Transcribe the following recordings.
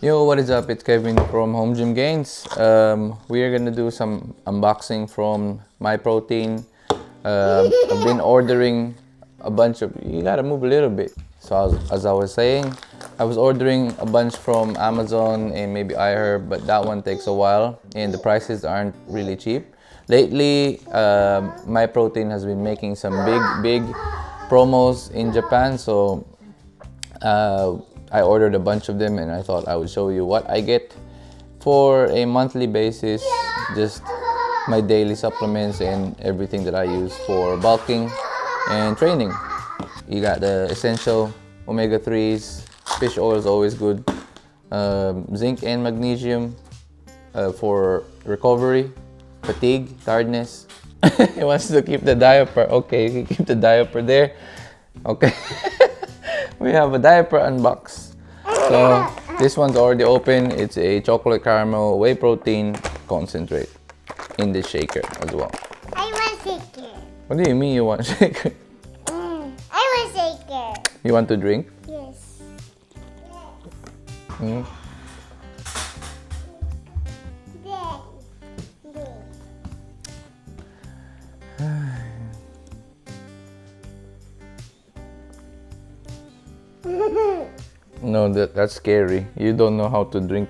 Yo, what is up? It's Kevin from Home Gym Gains. We are gonna do some unboxing from my protein. I've been ordering a bunch of. You gotta move a little bit. So as I was saying, I was ordering a bunch from Amazon and maybe iHerb, but that one takes a while and the prices aren't really cheap. Lately, my protein has been making some big promos in Japan, so I ordered a bunch of them and I thought I would show you what I get for a monthly basis, just my daily supplements and everything that I use for bulking and training. You got the essential omega-3s, fish oil is always good, zinc and magnesium for recovery, fatigue, tiredness. He wants to keep the diaper. Okay, you can keep the diaper there. Okay. We have a diaper unbox. So this one's already open. It's a chocolate caramel whey protein concentrate in the shaker as well. I want shaker. What do you mean you want shaker? I want shaker. You want to drink? Yes. Mm. No, that's scary. You don't know how to drink.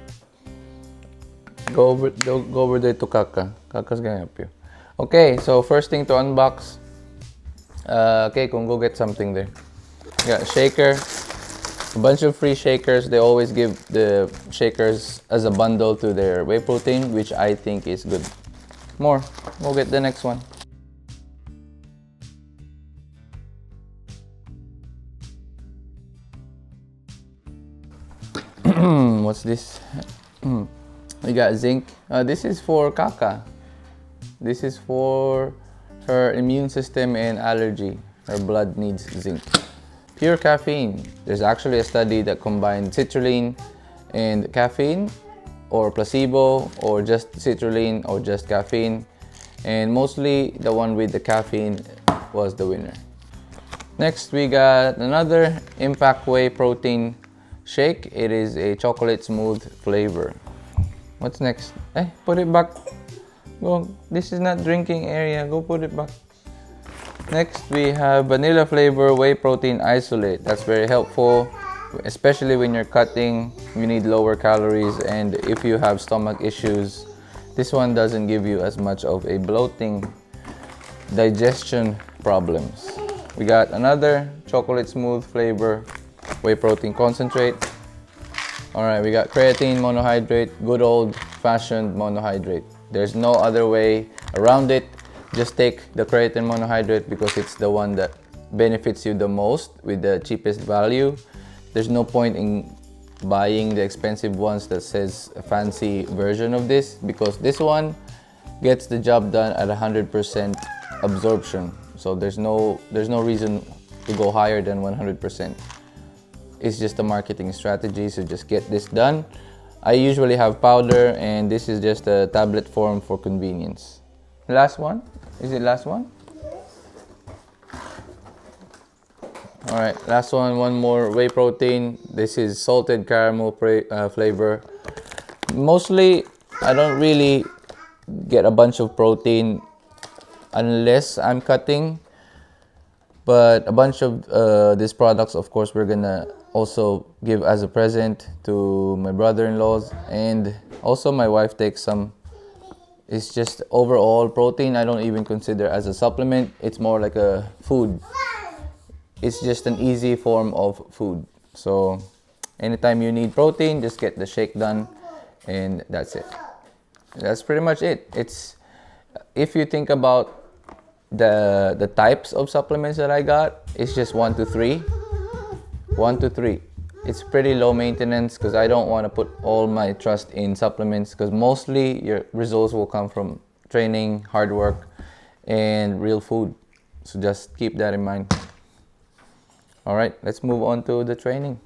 Go over there to Kaka. Kaka's gonna help you. Okay, so first thing to unbox. Okay, go get something there. Got a shaker. A bunch of free shakers. They always give the shakers as a bundle to their whey protein, which I think is good. More. We'll get the next one. What's this? We got zinc. This is for Kaka. This is for her immune system and allergy. Her blood needs zinc. Pure caffeine. There's actually a study that combined citrulline and caffeine, or placebo, or just citrulline, or just caffeine. And mostly the one with the caffeine was the winner. Next, we got another Impact Whey protein shake. It is a chocolate smooth flavor. What's next? Put it back. Go. This is not drinking area. Go put it back. Next, we have vanilla flavor whey protein isolate. That's very helpful, especially when you're cutting. You need lower calories, and if you have stomach issues, this one doesn't give you as much of a bloating, digestion problems. We got another chocolate smooth flavor whey protein concentrate. Alright, we got creatine monohydrate, good old fashioned monohydrate. There's no other way around it. Just take the creatine monohydrate because it's the one that benefits you the most with the cheapest value. There's no point in buying the expensive ones that says a fancy version of this, because this one gets the job done at 100% absorption. So there's no reason to go higher than 100%. It's just a marketing strategy, so just get this done. I usually have powder, and this is just a tablet form for convenience. Last one? Is it last one? Alright, last one more whey protein. This is salted caramel flavor. Mostly, I don't really get a bunch of protein unless I'm cutting. But a bunch of these products, of course, we're gonna also give as a present to my brother-in-laws, and also my wife takes some. It's just overall protein. I don't even consider as a supplement. It's more like a food. It's just an easy form of food. So anytime you need protein, just get the shake done, and that's it. That's pretty much it. It's, if you think about the types of supplements that I got, it's just 1 to 3. 1 to 3. It's pretty low maintenance because I don't want to put all my trust in supplements, because mostly your results will come from training, hard work, and real food. So just keep that in mind. All right, let's move on to the training.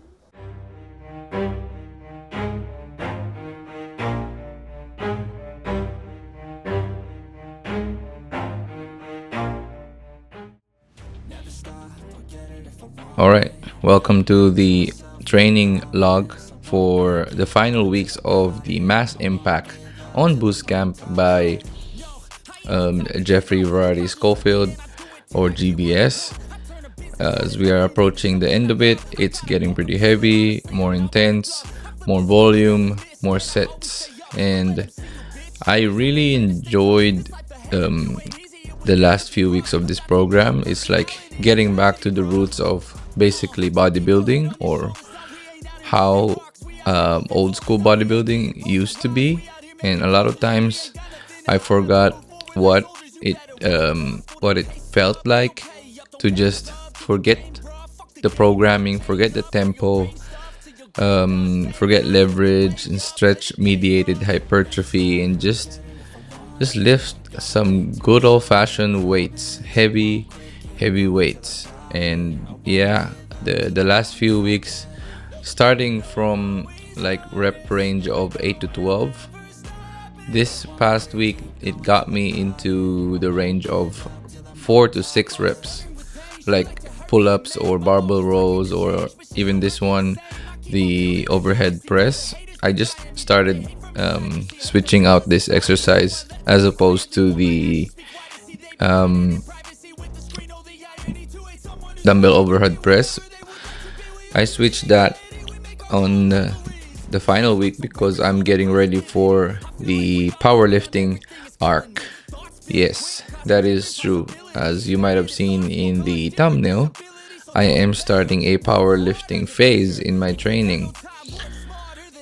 All right, welcome to the training log for the final weeks of the Mass Impact on Boost Camp by Jeffrey Variety Schofield, or GBS. As we are approaching the end of it, it's getting pretty heavy, more intense, more volume, more sets, and I really enjoyed the last few weeks of this program. It's like getting back to the roots of basically bodybuilding, or how old school bodybuilding used to be. And a lot of times I forgot what it felt like to just forget the programming, forget the tempo, forget leverage and stretch mediated hypertrophy, and just lift some good old fashioned weights, heavy weights. And yeah, the last few weeks, starting from like rep range of 8 to 12, this past week it got me into the range of 4 to 6 reps, like pull-ups or barbell rows, or even this one, the overhead press. I just started switching out this exercise as opposed to the dumbbell overhead press. I switched that on the final week because I'm getting ready for the powerlifting arc. Yes, that is true. As you might have seen in the thumbnail, I am starting a powerlifting phase in my training.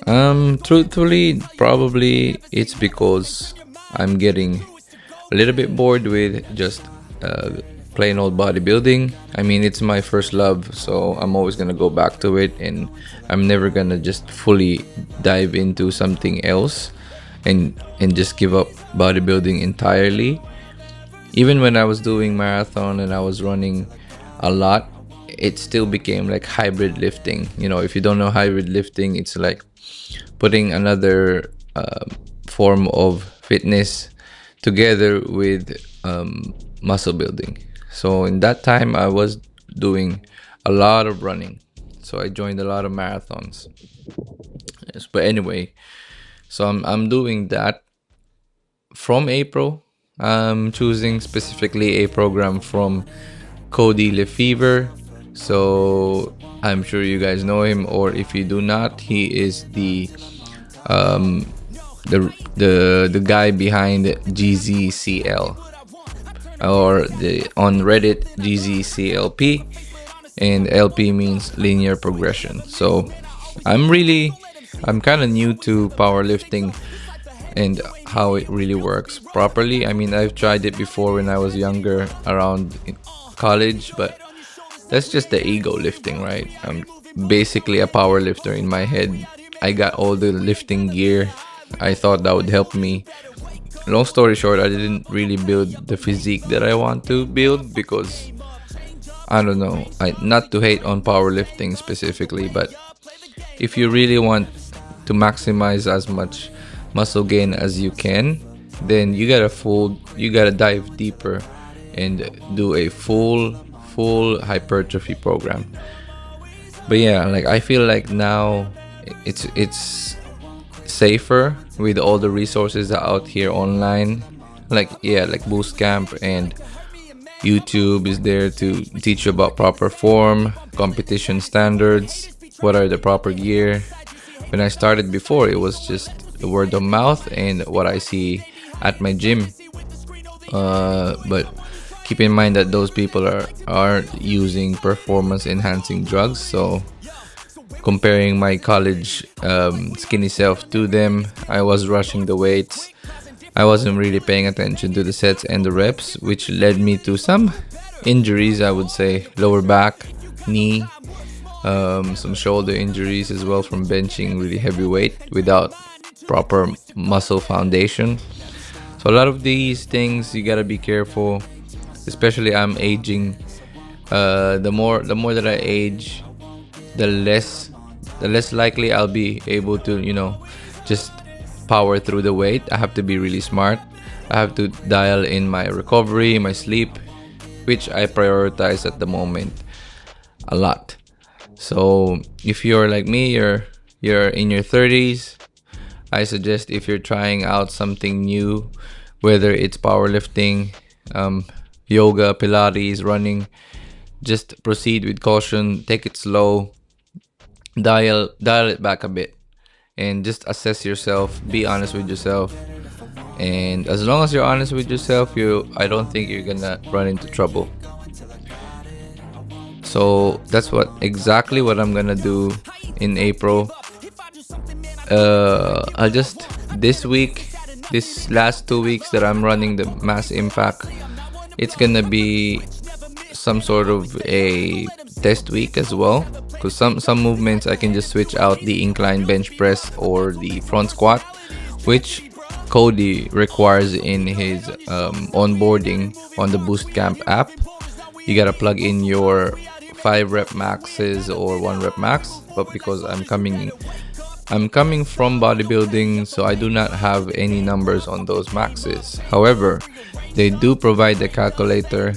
Truthfully, probably it's because I'm getting a little bit bored with just plain old bodybuilding. I mean, it's my first love, so I'm always gonna go back to it, and I'm never gonna just fully dive into something else and just give up bodybuilding entirely. Even when I was doing marathon and I was running a lot, it still became like hybrid lifting. You know, if you don't know hybrid lifting, it's like putting another form of fitness together with muscle building. So in that time, I was doing a lot of running, so I joined a lot of marathons. Yes, but anyway, so I'm doing that from April. I'm choosing specifically a program from Cody Lefevre. So I'm sure you guys know him, or if you do not, he is the guy behind GZCL, or on Reddit, GZCLP, and LP means linear progression. So I'm kind of new to powerlifting and how it really works properly. I mean, I've tried it before when I was younger, around college, but that's just the ego lifting, right? I'm basically a power lifter in my head. I got all the lifting gear. I thought that would help me. Long story short, I didn't really build the physique that I want to build because, I don't know, not to hate on powerlifting specifically, but if you really want to maximize as much muscle gain as you can, then you gotta dive deeper and do a full hypertrophy program. But yeah, like I feel like now it's safer with all the resources out here online, like Boost Camp, and YouTube is there to teach you about proper form, competition standards, what are the proper gear. When I started before, it was just the word of mouth and what I see at my gym. But keep in mind that those people are using performance enhancing drugs. So comparing my college skinny self to them, I was rushing the weights. I wasn't really paying attention to the sets and the reps, which led me to some injuries, I would say. Lower back, knee, some shoulder injuries as well from benching really heavy weight without proper muscle foundation. So a lot of these things you gotta be careful, especially I'm aging. The more that I age, the less likely I'll be able to, just power through the weight. I have to be really smart. I have to dial in my recovery, my sleep, which I prioritize at the moment a lot. So if you're like me, you're in your 30s, I suggest if you're trying out something new, whether it's powerlifting, yoga, Pilates, running, just proceed with caution, take it slow, dial it back a bit, and just assess yourself, be honest with yourself. And as long as you're honest with yourself, I don't think you're gonna run into trouble. So that's exactly what I'm gonna do in April. I'll just this last 2 weeks that I'm running the mass impact, it's gonna be some sort of a test week as well, because some movements I can just switch out the incline bench press or the front squat, which Cody requires in his onboarding on the Boost Camp app. You gotta plug in your 5 rep maxes or 1 rep max, but because I'm coming from bodybuilding, so I do not have any numbers on those maxes. However, they do provide the calculator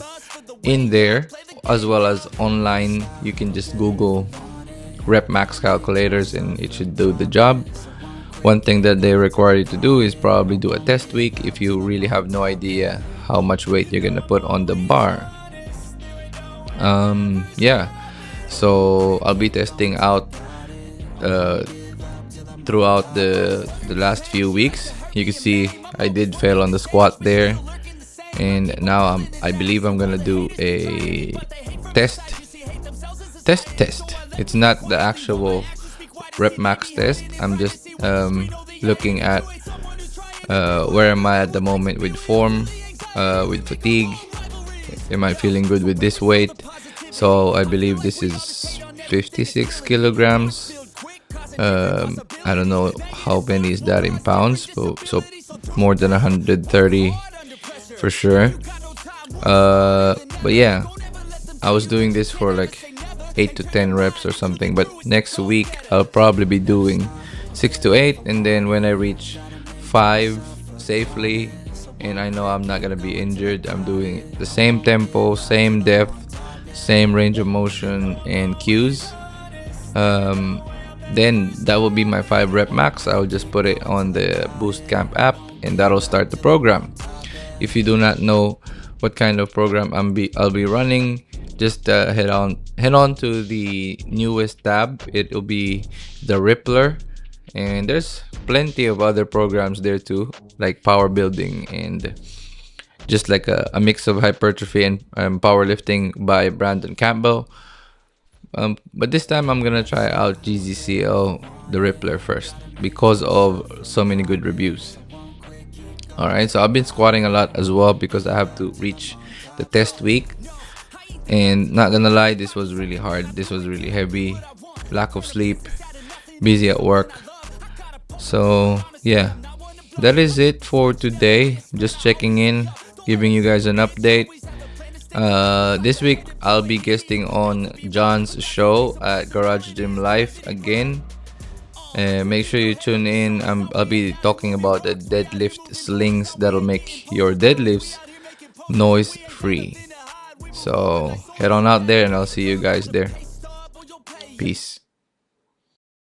in there, as well as online. You can just Google rep max calculators and it should do the job. One thing that they require you to do is probably do a test week if you really have no idea how much weight you're gonna put on the bar. Yeah, so I'll be testing out throughout the last few weeks. You can see I did fail on the squat there, and now I believe I'm gonna do a test. It's not the actual rep max test. I'm just looking at where am I at the moment with form, with fatigue. Am I feeling good with this weight? So I believe this is 56 kilograms. I don't know how many is that in pounds, so more than 130 for sure. But yeah, I was doing this for like 8 to 10 reps or something, but next week I'll probably be doing 6 to 8, and then when I reach 5 safely and I know I'm not gonna be injured, I'm doing the same tempo, same depth, same range of motion and cues. Then that will be my 5 rep max. I'll just put it on the Boost Camp app and that'll start the program. If you do not know what kind of program I'll be running, just head on to the newest tab. It'll be the Rippler, and there's plenty of other programs there too, like power building and just like a mix of hypertrophy and powerlifting by Brandon Campbell. But this time I'm gonna try out GZCL, the Rippler, first because of so many good reviews. Alright, so I've been squatting a lot as well because I have to reach the test week, and not gonna lie, this was really hard. This was really heavy, lack of sleep, busy at work. So yeah, that is it for today. Just checking in, giving you guys an update. This week I'll be guesting on John's show at Garage Gym Life again. Make sure you tune in. I'll be talking about the deadlift slings that'll make your deadlifts noise free. So head on out there and I'll see you guys there. Peace.